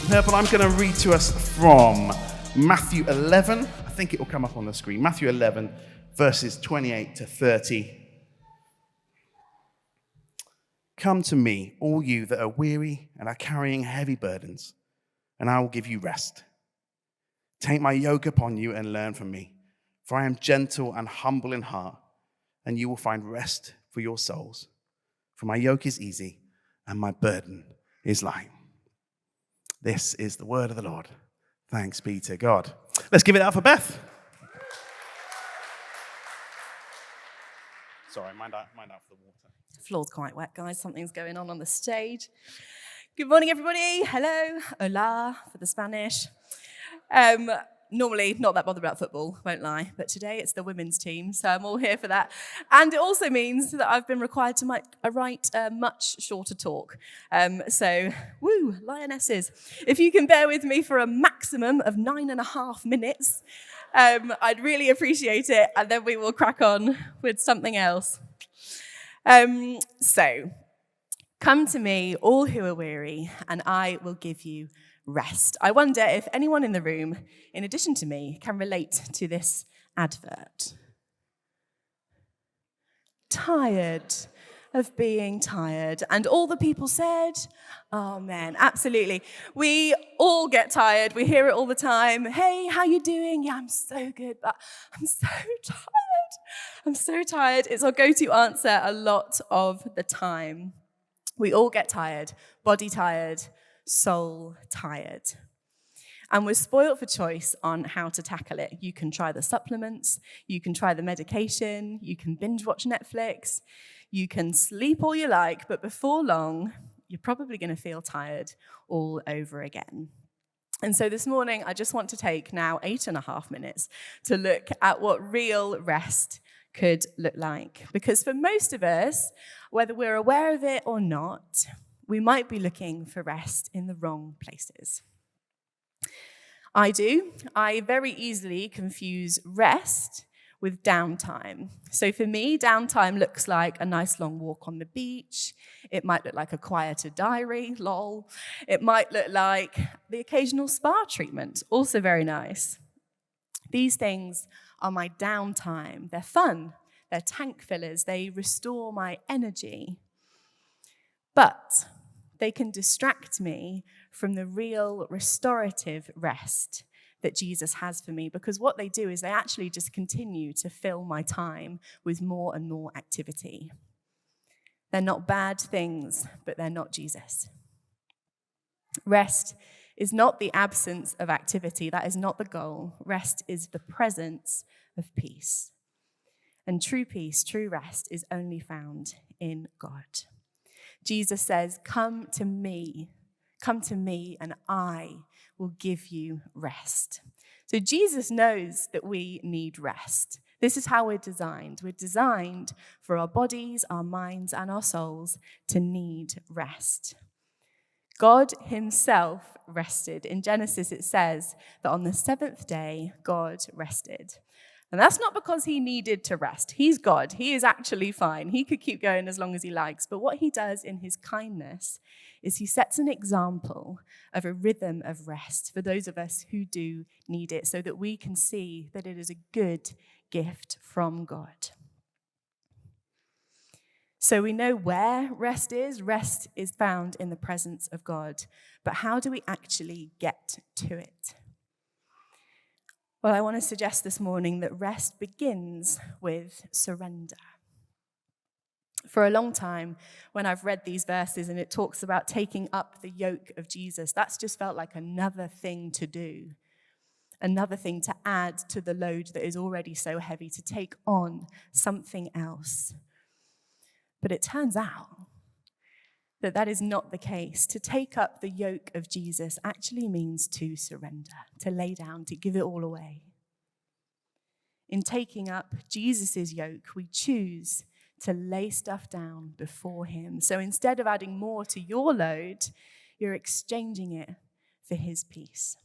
Purple, I'm going to read to us from Matthew 11. I think it will come up on the screen. Matthew 11, verses 28 to 30. Come to me, all you that are weary and are carrying heavy burdens, and I will give you rest. Take my yoke upon you and learn from me, for I am gentle and humble in heart, and you will find rest for your souls. For my yoke is easy and my burden is light. This is the word of the Lord. Thanks be to God. Let's give it up for Beth. Sorry, mind out for the water. The floor's quite wet, guys. Something's going on the stage. Good morning, everybody. Hello. Hola for the Spanish. Normally, not that bothered about football, won't lie, but today it's the women's team, so I'm all here for that. And it also means that I've been required to write a much shorter talk. So, woo, lionesses. If you can bear with me for a maximum of 9.5 minutes, I'd really appreciate it, and then we will crack on with something else. So, come to me, all who are weary, and I will give you rest. I wonder if anyone in the room, in addition to me, can relate to this advert. Tired of being tired. And all the people said, amen. Absolutely. We all get tired. We hear it all the time. Hey, how you doing? Yeah, I'm so good, but I'm so tired. I'm so tired. It's our go-to answer a lot of the time. We all get tired. Body tired. Soul tired. And we're spoiled for choice on how to tackle it. You can try the supplements, you can try the medication, you can binge watch Netflix, you can sleep all you like, but before long, you're probably going to feel tired all over again. And so this morning, I just want to take now 8.5 minutes to look at what real rest could look like. Because for most of us, whether we're aware of it or not, we might be looking for rest in the wrong places. I do. I very easily confuse rest with downtime. So for me, downtime looks like a nice long walk on the beach. It might look like a quieter diary, lol. It might look like the occasional spa treatment, also very nice. These things are my downtime. They're fun. They're tank fillers. They restore my energy. But they can distract me from the real restorative rest that Jesus has for me, because what they do is they actually just continue to fill my time with more and more activity. They're not bad things, but they're not Jesus. Rest is not the absence of activity. That is not the goal. Rest is the presence of peace. And true peace, true rest is only found in God. Jesus says, come to me, and I will give you rest. So Jesus knows that we need rest. This is how we're designed. We're designed for our bodies, our minds, and our souls to need rest. God himself rested. In Genesis, it says that on the 7th day, God rested. And that's not because he needed to rest. He's God. He is actually fine. He could keep going as long as he likes. But what he does in his kindness is he sets an example of a rhythm of rest for those of us who do need it, so that we can see that it is a good gift from God. So we know where rest is. Rest is found in the presence of God. But how do we actually get to it? Well, I want to suggest this morning that rest begins with surrender. For a long time, when I've read these verses and it talks about taking up the yoke of Jesus, that's just felt like another thing to do, another thing to add to the load that is already so heavy, to take on something else. But it turns out that is not the case. To take up the yoke of Jesus actually means to surrender, to lay down, to give it all away. In taking up Jesus' yoke, we choose to lay stuff down before him. So instead of adding more to your load, you're exchanging it for his peace.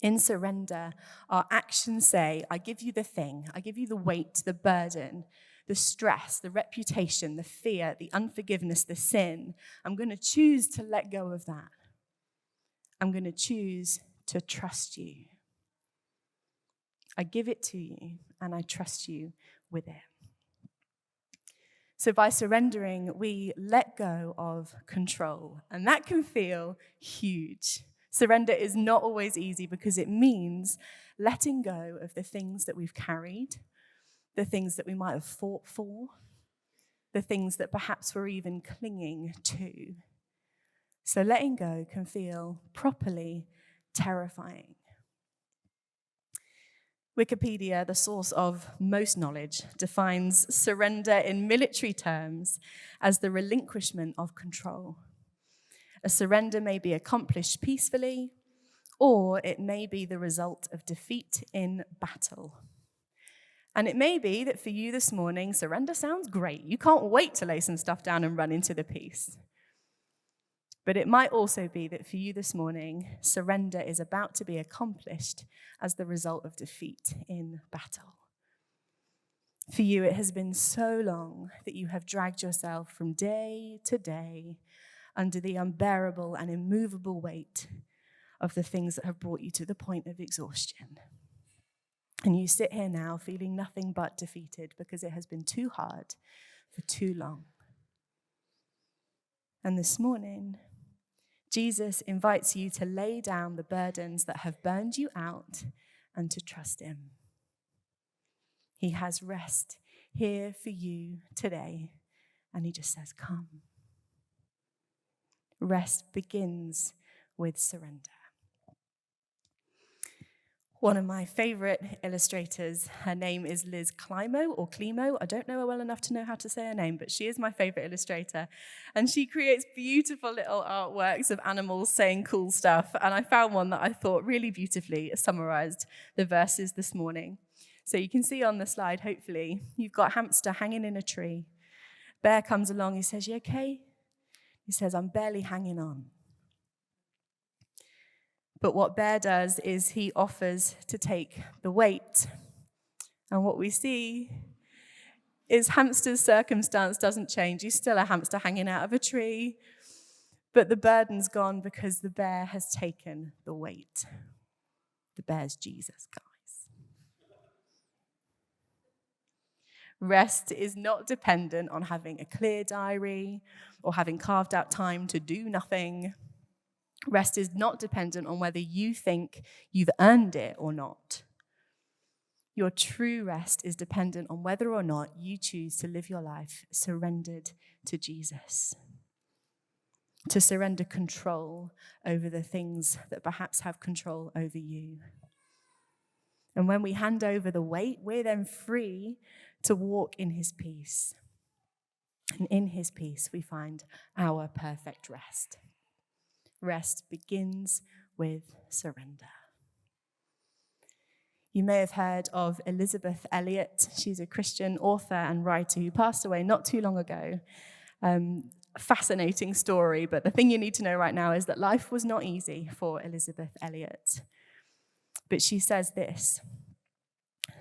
In surrender, our actions say, I give you the thing, I give you the weight, the burden, the stress, the reputation, the fear, the unforgiveness, the sin. I'm going to choose to let go of that. I'm going to choose to trust you. I give it to you, and I trust you with it. So by surrendering, we let go of control, and that can feel huge. Surrender is not always easy because it means letting go of the things that we've carried, the things that we might have fought for, the things that perhaps we're even clinging to. So letting go can feel properly terrifying. Wikipedia, the source of most knowledge, defines surrender in military terms as the relinquishment of control. A surrender may be accomplished peacefully, or it may be the result of defeat in battle. And it may be that for you this morning, surrender sounds great. You can't wait to lay some stuff down and run into the peace. But it might also be that for you this morning, surrender is about to be accomplished as the result of defeat in battle. For you, it has been so long that you have dragged yourself from day to day under the unbearable and immovable weight of the things that have brought you to the point of exhaustion. And you sit here now feeling nothing but defeated because it has been too hard for too long. And this morning, Jesus invites you to lay down the burdens that have burned you out and to trust him. He has rest here for you today, and he just says, come. Rest begins with surrender. One of my favorite illustrators, her name is Liz Climo or Climo. I don't know her well enough to know how to say her name, but she is my favorite illustrator. And she creates beautiful little artworks of animals saying cool stuff. And I found one that I thought really beautifully summarized the verses this morning. So you can see on the slide, hopefully, you've got hamster hanging in a tree. Bear comes along, he says, you okay? He says, I'm barely hanging on. But what Bear does is he offers to take the weight. And what we see is hamster's circumstance doesn't change. He's still a hamster hanging out of a tree. But the burden's gone because the bear has taken the weight. The bear's Jesus, guys. Rest is not dependent on having a clear diary or having carved out time to do nothing. Rest is not dependent on whether you think you've earned it or not. Your true rest is dependent on whether or not you choose to live your life surrendered to Jesus. To surrender control over the things that perhaps have control over you. And when we hand over the weight, we're then free to walk in his peace. And in his peace, we find our perfect rest. Rest begins with surrender. You may have heard of Elizabeth Elliot. She's a Christian author and writer who passed away not too long ago. Fascinating story, but the thing you need to know right now is that life was not easy for Elizabeth Elliot. But she says this: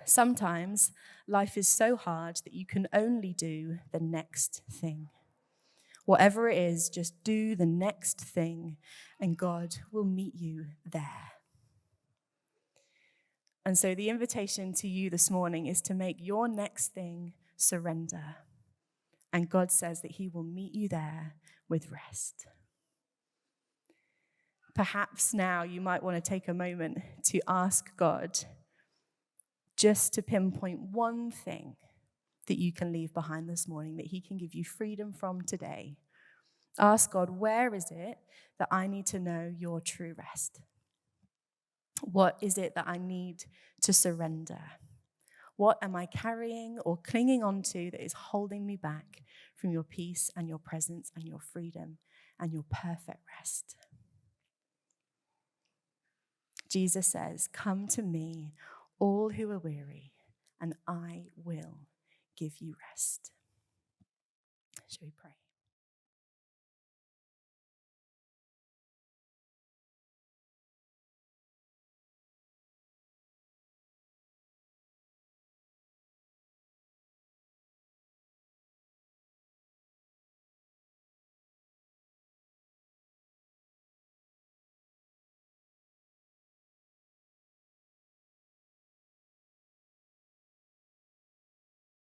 sometimes life is so hard that you can only do the next thing. Whatever it is, just do the next thing, and God will meet you there. And so the invitation to you this morning is to make your next thing surrender. And God says that he will meet you there with rest. Perhaps now you might want to take a moment to ask God just to pinpoint one thing that you can leave behind this morning, that he can give you freedom from today. Ask God, where is it that I need to know your true rest? What is it that I need to surrender? What am I carrying or clinging onto that is holding me back from your peace and your presence and your freedom and your perfect rest? Jesus says, come to me, all who are weary, and I will give you rest. Shall we pray?